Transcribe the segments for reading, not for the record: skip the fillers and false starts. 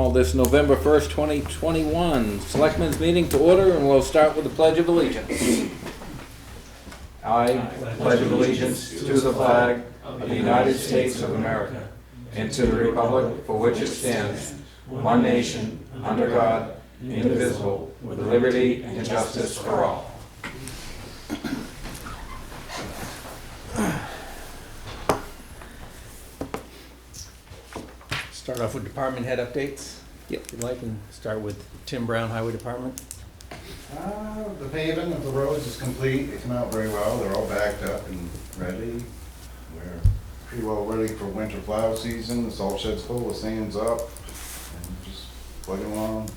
call this November 1st, 2021 Selectmen's meeting to order, and we'll start with the Pledge of Allegiance. I pledge allegiance to the flag of the United States of America and to the republic for which it stands, one nation, under God, indivisible, with liberty and justice for all. Start off with department head updates. Yep. If you'd like, and start with Tim Brown, Highway Department. The paving of the roads is complete. They come out very well. They're all backed up and ready. We're pretty well ready for winter plow season. The salt shed's full, the sand's up, and just plugging along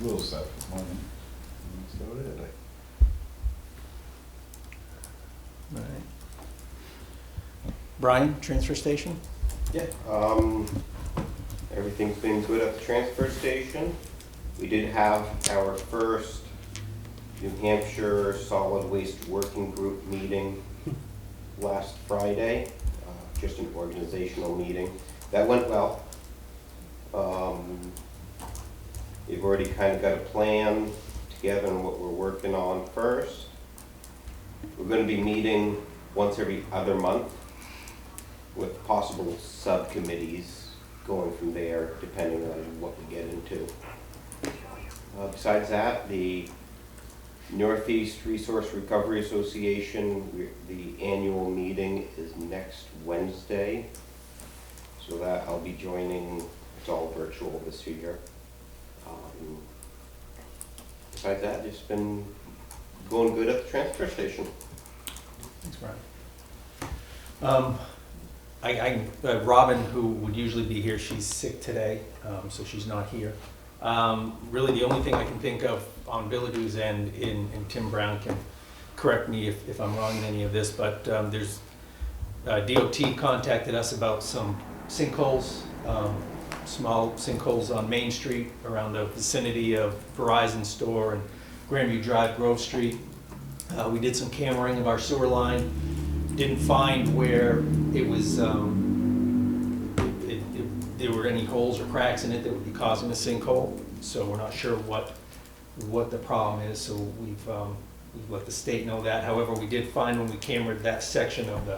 little stuff this morning. And that's about it. All right. Brian, transfer station. Yeah, everything's been good at the transfer station. We did have our first New Hampshire Solid Waste Working Group meeting last Friday, just an organizational meeting. That went well. We've already kind of got a plan together on what we're working on first. We're going to be meeting once every other month with possible subcommittees going from there, depending on what we get into. Besides that, the Northeast Resource Recovery Association, the annual meeting is next Wednesday, so that I'll be joining. It's all virtual this year. Besides that, it's been going good at the transfer station. Thanks, Brian. Robin, who would usually be here, she's sick today, so she's not here. Really, the only thing I can think of on Billadu's end, and Tim Brown can correct me if I'm wrong in any of this, but there's DOT contacted us about some sinkholes, small sinkholes on Main Street around the vicinity of Verizon store and Grandview Drive, Grove Street. We did some cameraing of our sewer line. Didn't find where it was, there were any holes or cracks in it that would be causing a sinkhole. So we're not sure what the problem is. So we've let the state know that. However, we did find when we cameraed that section of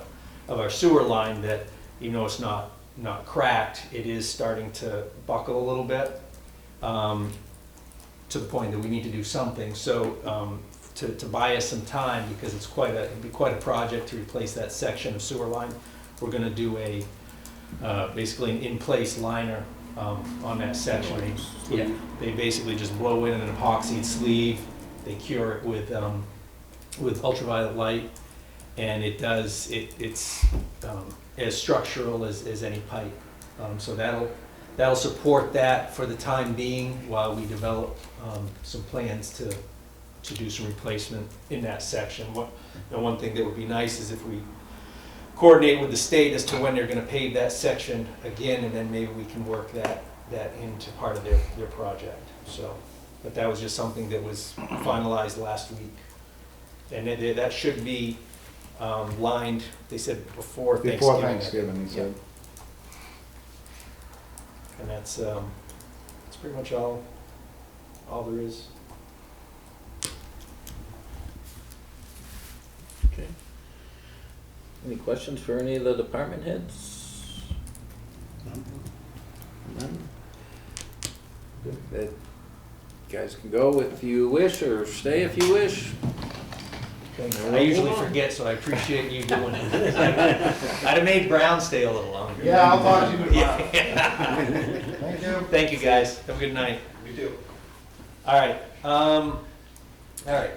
our sewer line that even though it's not cracked, it is starting to buckle a little bit to the point that we need to do something. So to buy us some time, because it'd be quite a project to replace that section of sewer line. We're going to do a basically an in-place liner on that section. They basically just blow in an epoxy sleeve. They cure it with ultraviolet light, and it's as structural as any pipe. So that'll support that for the time being while we develop some plans to do some replacement in that section. One thing that would be nice is if we coordinate with the state as to when they're going to pave that section again, and then maybe we can work that into part of their project. So, but that was just something that was finalized last week, and that should be lined. They said before Thanksgiving. Before Thanksgiving, he said. And that's pretty much all there is. Okay. Any questions for any of the department heads? None? Good. You guys can go if you wish, or stay if you wish. I usually forget, so I appreciate you doing it. I'd have made Brown stay a little longer. Yeah, I'll talk to you tomorrow. Thank you. Thank you, guys. Have a good night. You do. All right. All right.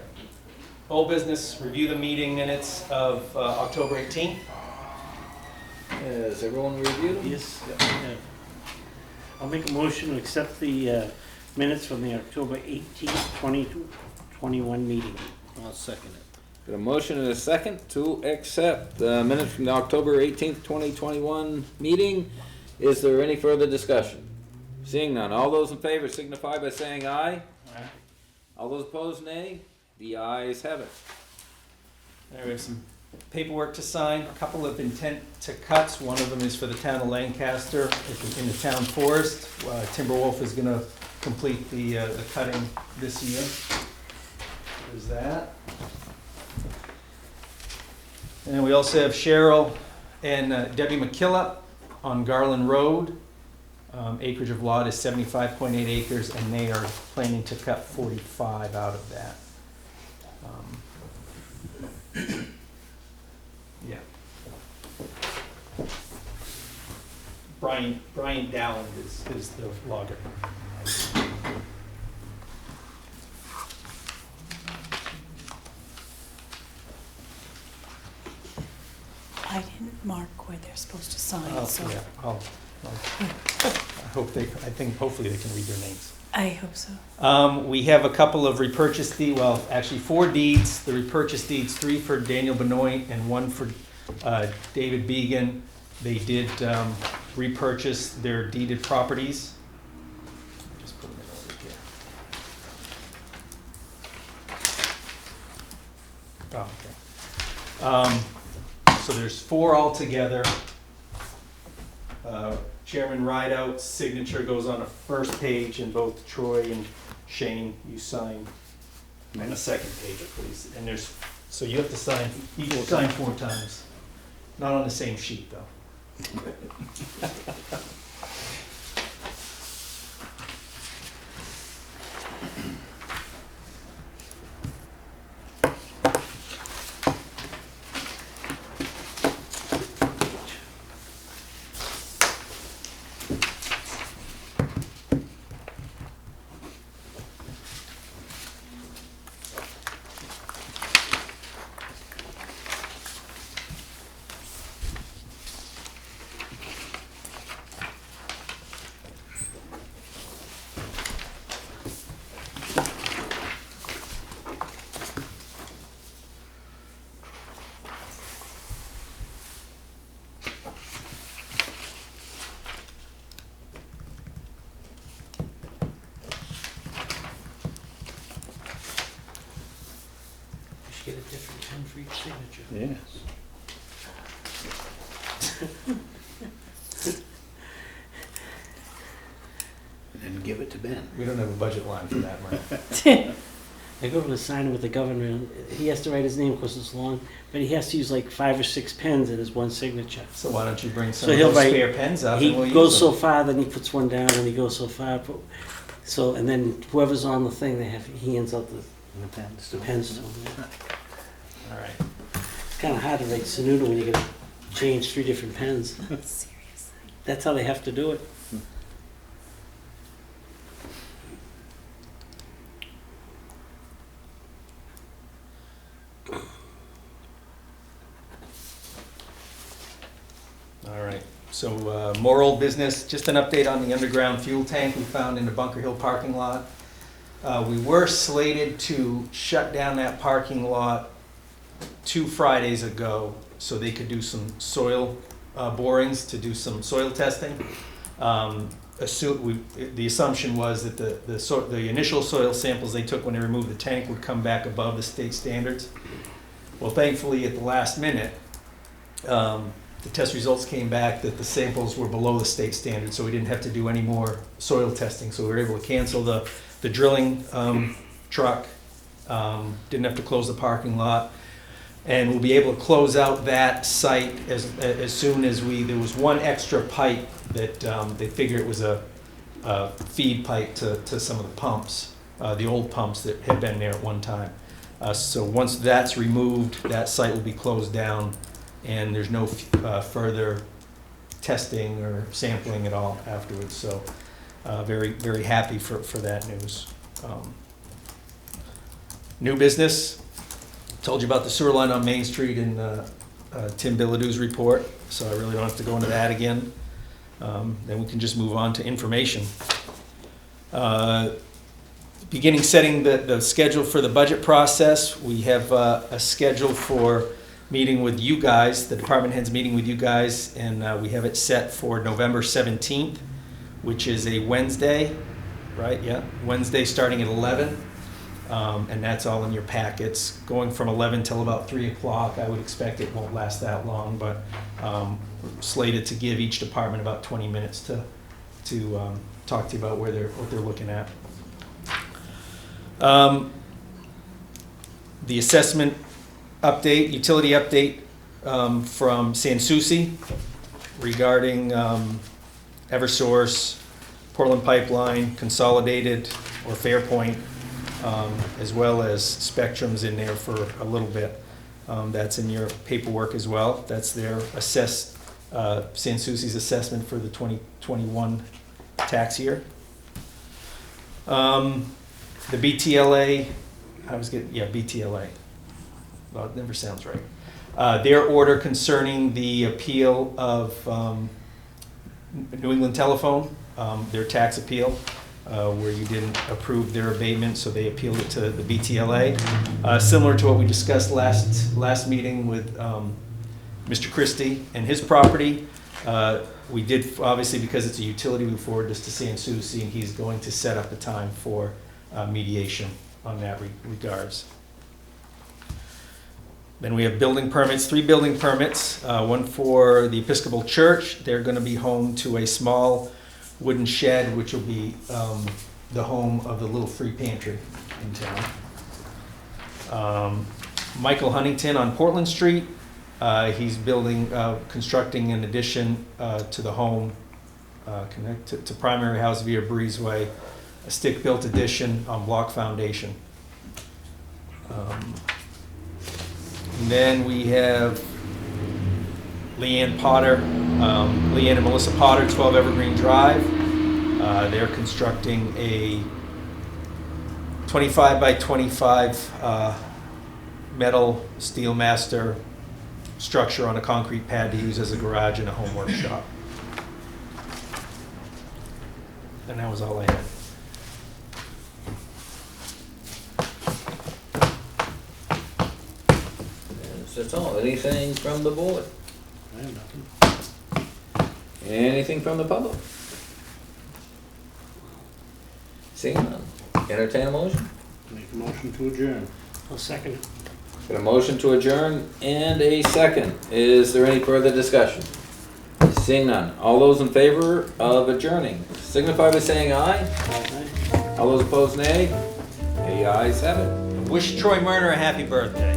Old business, review the meeting minutes of October 18th. Has everyone reviewed them? Yes. I'll make a motion to accept the minutes from the October 18th, 2021 meeting. I'll second it. Got a motion and a second to accept the minutes from the October 18th, 2021 meeting. Is there any further discussion? Seeing none, all those in favor signify by saying aye. Aye. All those opposed, nay. The ayes have it. All right, we have some paperwork to sign, a couple of intent to cuts. One of them is for the town of Lancaster in the town forest. Timberwolf is gonna complete the cutting this year. There's that. And we also have Cheryl and Debbie McKillop on Garland Road. Acreage of lot is 75.8 acres, and they are planning to cut 45 out of that. Yeah. Brian Dowland is the logger. I didn't mark where they're supposed to sign, so Yeah, I think hopefully they can read their names. I hope so. We have a couple of repurchase deeds, well, actually 4 deeds. The repurchase deeds, 3 for Daniel Benoit and 1 for David Began. They did repurchase their deeded properties. Just put them in over here. Oh, okay. So there's 4 altogether. Chairman Rideout's signature goes on the first page, and both Troy and Shane, you sign on the second page, please. And there's, so you have to sign, each will sign 4 times. Not on the same sheet, though. Get a different pen for each signature. Yes. And give it to Ben. We don't have a budget line for that, Mark. I go to a sign with the governor, and he has to write his name because it's long, but he has to use like 5 or 6 pens in his one signature. So why don't you bring some So of he'll those write- spare pens up He and we'll goes use so them. far, then he puts one down, and he goes so far. So, and then whoever's on the thing, he hands out the pens to him. All right. It's kind of hard to write Sununu when you gotta change 3 different pens. Seriously. That's how they have to do it. All right, so more old business, just an update on the underground fuel tank we found in the Bunker Hill parking lot. We were slated to shut down that parking lot 2 Fridays ago so they could do some soil borings to do some soil testing. The assumption was that the initial soil samples they took when they removed the tank would come back above the state standards. Well, thankfully, at the last minute, the test results came back that the samples were below the state standard, so we didn't have to do any more soil testing. So we were able to cancel the drilling truck, didn't have to close the parking lot, and we'll be able to close out that site as soon as there was one extra pipe that they figured it was a feed pipe to some of the pumps, the old pumps that had been there at one time. So once that's removed, that site will be closed down, and there's no further testing or sampling at all afterwards. So very, very happy for that news. New business, told you about the sewer line on Main Street in Tim Billadou's report, so I really don't have to go into that again. Then we can just move on to information. Beginning setting the schedule for the budget process, we have a schedule for meeting with you guys, the department heads meeting with you guys, and we have it set for November 17th, which is a Wednesday, right? Yeah, Wednesday starting at 11. and that's all in your packets. Going from 11 till about 3 o'clock, I would expect it won't last that long, but we're slated to give each department about 20 minutes to talk to you about what they're looking at. The assessment update, utility update from Sanssouci regarding Eversource, Portland Pipeline, Consolidated, or Fairpoint, as well as Spectrum's in there for a little bit. That's in your paperwork as well. That's their Sanssouci's assessment for the 2021 tax year. The BTLA, BTLA. Well, it never sounds right. Their order concerning the appeal of New England Telephone, their tax appeal, where you didn't approve their abatement, so they appealed it to the BTLA. Similar to what we discussed last meeting with Mr. Christie and his property. We did, obviously, because it's a utility, we forwarded this to Sanssouci, and he's going to set up a time for mediation on that regards. Then we have building permits, 3 building permits, one for the Episcopal Church. They're going to be home to a small wooden shed, which will be the home of the little free pantry in town. Michael Huntington on Portland Street. He's constructing an addition to the home, connected to primary house via breezeway, a stick-built addition on block foundation. And then we have Leanne and Melissa Potter, 12 Evergreen Drive. They're constructing a 25 by 25 metal steel master structure on a concrete pad to use as a garage and a home workshop. And that was all I had. That's all. Anything from the board? I have nothing. Anything from the public? Seeing none. Entertain a motion? Make a motion to adjourn. I'll second it. Got a motion to adjourn and a second. Is there any further discussion? Seeing none. All those in favor of adjourning, signify by saying aye. Aye. All those opposed, nay. The ayes have it. Wish Troy Murner a happy birthday.